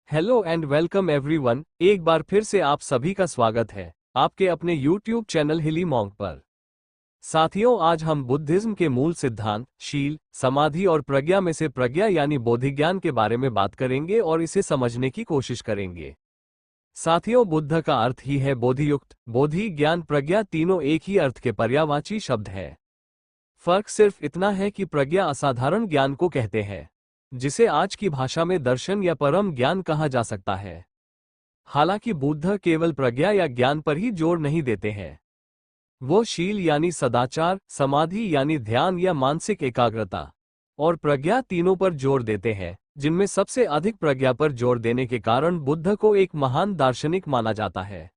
Hello and welcome everyone. एक बार फिर से आप सभी का स्वागत है आपके अपने यूट्यूब चैनल हिली मॉन्क पर। साथियों, आज हम बुद्धिज्म के मूल सिद्धांत शील, समाधि और प्रज्ञा में से प्रज्ञा यानी बोधिज्ञान के बारे में बात करेंगे और इसे समझने की कोशिश करेंगे। साथियों, बुद्ध का अर्थ ही है बोधियुक्त। बोधि, ज्ञान, प्रज्ञा तीनों एक ही अर्थ के पर्यायवाची शब्द है। फर्क सिर्फ इतना है कि प्रज्ञा असाधारण ज्ञान को कहते हैं, जिसे आज की भाषा में दर्शन या परम ज्ञान कहा जा सकता है। हालांकि बुद्ध केवल प्रज्ञा या ज्ञान पर ही जोर नहीं देते हैं। वो शील यानी सदाचार, समाधि यानी ध्यान या मानसिक एकाग्रता और प्रज्ञा तीनों पर जोर देते हैं, जिनमें सबसे अधिक प्रज्ञा पर जोर देने के कारण बुद्ध को एक महान दार्शनिक माना जाता है।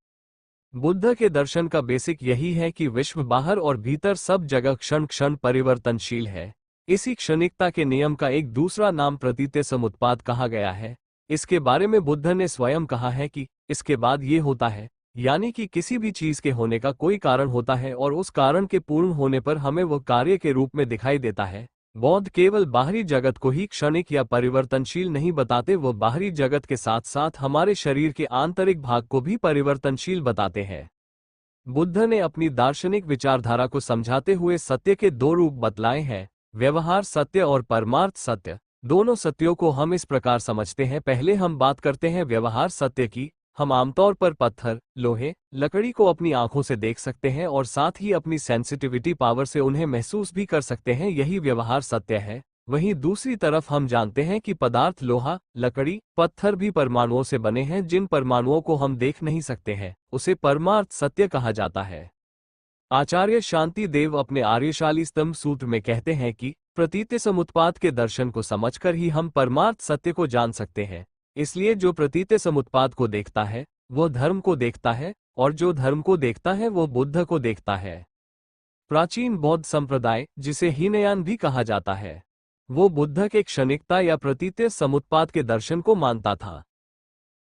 बुद्ध के दर्शन का बेसिक यही है कि विश्व बाहर और भीतर सब जगह क्षण क्षण परिवर्तनशील है। इसी क्षणिकता के नियम का एक दूसरा नाम प्रतीत्य समुत्पाद कहा गया है। इसके बारे में बुद्ध ने स्वयं कहा है कि इसके बाद ये होता है, यानी कि किसी भी चीज के होने का कोई कारण होता है और उस कारण के पूर्ण होने पर हमें वह कार्य के रूप में दिखाई देता है। बौद्ध केवल बाहरी जगत को ही क्षणिक या परिवर्तनशील नहीं बताते, वो बाहरी जगत के साथ साथ हमारे शरीर के आंतरिक भाग को भी परिवर्तनशील बताते हैं। बुद्ध ने अपनी दार्शनिक विचारधारा को समझाते हुए सत्य के दो रूप बतलाए हैं, व्यवहार सत्य और परमार्थ सत्य। दोनों सत्यों को हम इस प्रकार समझते हैं। पहले हम बात करते हैं व्यवहार सत्य की। हम आमतौर पर पत्थर, लोहे, लकड़ी को अपनी आंखों से देख सकते हैं और साथ ही अपनी सेंसिटिविटी पावर से उन्हें महसूस भी कर सकते हैं, यही व्यवहार सत्य है। वहीं दूसरी तरफ हम जानते हैं कि पदार्थ लोहा, लकड़ी, पत्थर भी परमाणुओं से बने हैं। जिन परमाणुओं को हम देख नहीं सकते हैं उसे परमार्थ सत्य कहा जाता है। आचार्य शांति देव अपने आर्यशाली स्तंभ सूत्र में कहते हैं कि प्रतीत्य समुत्पाद के दर्शन को समझकर ही हम परमार्थ सत्य को जान सकते हैं। इसलिए जो प्रतीत्य समुत्पाद को देखता है वह धर्म को देखता है और जो धर्म को देखता है वो बुद्ध को देखता है। प्राचीन बौद्ध संप्रदाय, जिसे हीनयान भी कहा जाता है, वो बुद्ध के क्षणिकता या प्रतीत्य समुत्पाद के दर्शन को मानता था।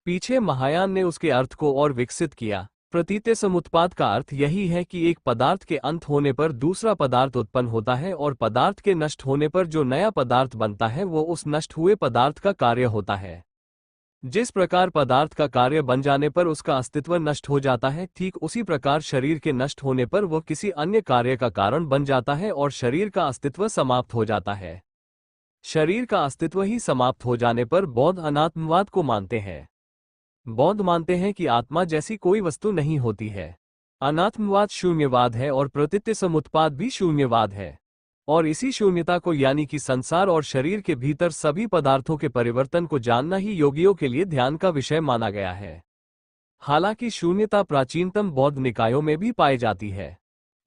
पीछे महायान ने उसके अर्थ को और विकसित किया। प्रतीत्य समुत्पाद का अर्थ यही है कि एक पदार्थ के अंत होने पर दूसरा पदार्थ उत्पन्न होता है और पदार्थ के नष्ट होने पर जो नया पदार्थ बनता है वो उस नष्ट हुए पदार्थ का कार्य होता है। जिस प्रकार पदार्थ का कार्य बन जाने पर उसका अस्तित्व नष्ट हो जाता है, ठीक उसी प्रकार शरीर के नष्ट होने पर वह किसी अन्य कार्य का कारण बन जाता है और शरीर का अस्तित्व समाप्त हो जाता है। शरीर का अस्तित्व ही समाप्त हो जाने पर बौद्ध अनात्मवाद को मानते हैं। बौद्ध मानते हैं कि आत्मा जैसी कोई वस्तु नहीं होती है। अनात्मवाद शून्यवाद है और प्रतीत्य समुत्पाद भी शून्यवाद है। और इसी शून्यता को यानी कि संसार और शरीर के भीतर सभी पदार्थों के परिवर्तन को जानना ही योगियों के लिए ध्यान का विषय माना गया है। हालांकि शून्यता प्राचीनतम बौद्ध निकायों में भी पाई जाती है,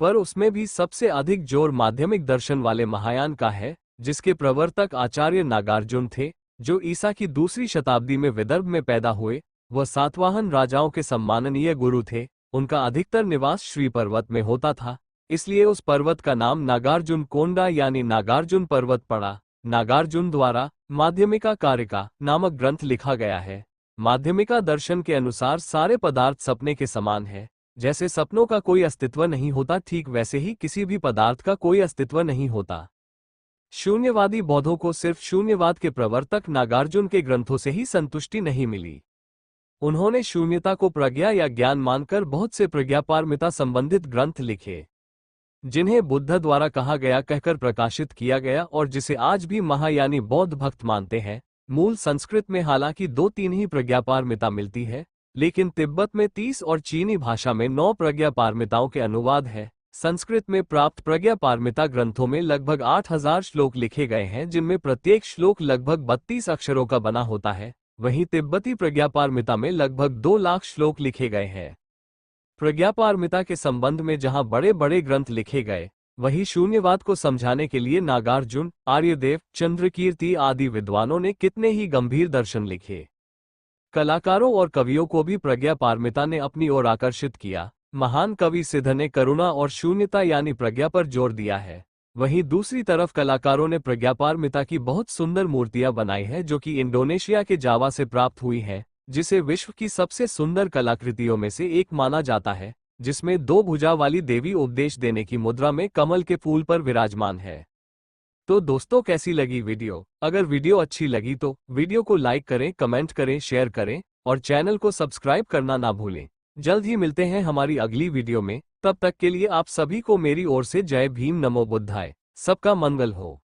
पर उसमें भी सबसे अधिक जोर माध्यमिक दर्शन वाले महायान का है, जिसके प्रवर्तक आचार्य नागार्जुन थे, जो ईसा की दूसरी शताब्दी में विदर्भ में पैदा हुए। वह सातवाहन राजाओं के सम्माननीय गुरु थे। उनका अधिकतर निवास श्री पर्वत में होता था, इसलिए उस पर्वत का नाम नागार्जुन कोंडा यानी नागार्जुन पर्वत पड़ा। नागार्जुन द्वारा माध्यमिका कारिका नामक ग्रंथ लिखा गया है। माध्यमिका दर्शन के अनुसार सारे पदार्थ सपने के समान है। जैसे सपनों का कोई अस्तित्व नहीं होता, ठीक वैसे ही किसी भी पदार्थ का कोई अस्तित्व नहीं होता। शून्यवादी बौद्धों को सिर्फ शून्यवाद के प्रवर्तक नागार्जुन के ग्रंथों से ही संतुष्टि नहीं मिली। उन्होंने शून्यता को प्रज्ञा या ज्ञान मानकर बहुत से प्रज्ञापारमिता संबंधित ग्रंथ लिखे, जिन्हें बुद्ध द्वारा कहा गया कहकर प्रकाशित किया गया और जिसे आज भी महायानी बौद्ध भक्त मानते हैं। मूल संस्कृत में हालांकि 2-3 ही प्रज्ञापारमिता मिलती है, लेकिन तिब्बत में 30 और चीनी भाषा में 9 प्रज्ञापारमिताओं के अनुवाद है। संस्कृत में प्राप्त प्रज्ञापारमिता ग्रंथों में लगभग 8000 श्लोक लिखे गए हैं, जिनमें प्रत्येक श्लोक लगभग 32 अक्षरों का बना होता है। वहीं तिब्बती प्रज्ञापारमिता में लगभग 2 लाख श्लोक लिखे गए हैं। प्रज्ञापारमिता के संबंध में जहां बड़े बड़े ग्रंथ लिखे गए, वहीं शून्यवाद को समझाने के लिए नागार्जुन, आर्यदेव, चंद्रकीर्ति आदि विद्वानों ने कितने ही गंभीर दर्शन लिखे। कलाकारों और कवियों को भी प्रज्ञापारमिता ने अपनी ओर आकर्षित किया। महान कवि सिद्ध ने करुणा और शून्यता यानी प्रज्ञा पर जोर दिया है। वहीं दूसरी तरफ कलाकारों ने प्रज्ञापारमिता की बहुत सुंदर मूर्तियां बनाई है, जो कि इंडोनेशिया के जावा से प्राप्त हुई है, जिसे विश्व की सबसे सुंदर कलाकृतियों में से एक माना जाता है, जिसमें 2 भुजा वाली देवी उपदेश देने की मुद्रा में कमल के फूल पर विराजमान है। तो दोस्तों कैसी लगी वीडियो? अगर वीडियो अच्छी लगी तो वीडियो को लाइक करें, कमेंट करें, शेयर करें और चैनल को सब्सक्राइब करना ना भूलें। जल्द ही मिलते हैं हमारी अगली वीडियो में। तब तक के लिए आप सभी को मेरी ओर से जय भीम, नमो बुद्धाय। सबका मंगल हो।